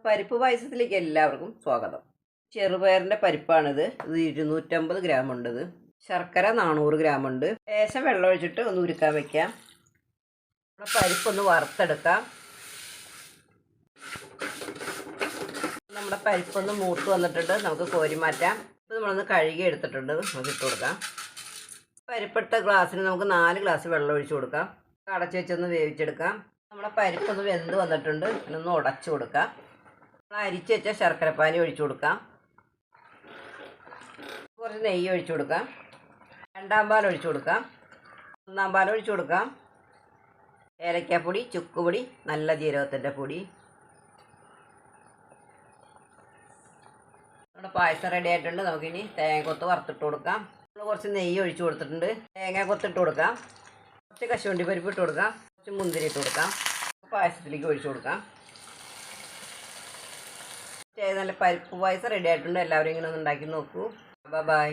പരിപ്പ് പായസത്തിലേക്ക് എല്ലാവർക്കും സ്വാഗതം. ചെറുപയറിൻ്റെ പരിപ്പാണിത്. ഇത് 250 ഗ്രാം ഉണ്ട്. ഇത് ശർക്കര 400 ഗ്രാം ഉണ്ട്. ലേശം വെള്ളം ഒഴിച്ചിട്ട് ഒന്ന് ഉരുക്കാൻ വയ്ക്കാം. നമ്മുടെ പരിപ്പൊന്ന് വറുത്തെടുക്കാം. നമ്മുടെ പരിപ്പൊന്ന് മൂത്ത് വന്നിട്ടുണ്ട്. നമുക്ക് കോരി മാറ്റാം. ഇത് നമ്മളൊന്ന് കഴുകി എടുത്തിട്ടുണ്ട്. നമുക്ക് ഇട്ട് കൊടുക്കാം. പരിപ്പെടുത്ത ഗ്ലാസ്സിന് നമുക്ക് 4 ഗ്ലാസ് വെള്ളം ഒഴിച്ച് കൊടുക്കാം. അടച്ചു വെച്ചൊന്ന് വേവിച്ചെടുക്കാം. നമ്മുടെ പരിപ്പൊന്ന് വെന്ത് വന്നിട്ടുണ്ട്. ഇതിനൊന്ന് ഉടച്ചു കൊടുക്കാം. അരിച്ച് വെച്ച ശർക്കരപ്പാനി ഒഴിച്ചു കൊടുക്കാം. കുറച്ച് നെയ്യ് ഒഴിച്ചു കൊടുക്കാം. 2-ാം പാൽ ഒഴിച്ചു കൊടുക്കാം. 1-ാം പാൽ ഒഴിച്ചു കൊടുക്കാം. ഏലക്കാപ്പൊടി, ചുക്കുപൊടി, നല്ല ജീരകത്തിൻ്റെ പൊടി. നമ്മുടെ പായസം റെഡി ആയിട്ടുണ്ട്. നമുക്കിനി തേങ്ങക്കൊത്ത് വറുത്തിട്ട് കൊടുക്കാം. നമ്മൾ കുറച്ച് നെയ്യ് ഒഴിച്ചു കൊടുത്തിട്ടുണ്ട്. തേങ്ങ കൊത്തിട്ട് കൊടുക്കാം. കുറച്ച് കശുവണ്ടി പരിപ്പ് ഇട്ട് കൊടുക്കാം. കുറച്ച് മുന്തിരി ഇട്ട് കൊടുക്കാം. പായസത്തിലേക്ക് ഒഴിച്ചു കൊടുക്കാം. നല്ല പരിപ്പ് പായസം റെഡി ആയിട്ടുണ്ട്. എല്ലാവരും ഇങ്ങനെ ഒന്ന് ഉണ്ടാക്കി നോക്കൂ. ബൈ.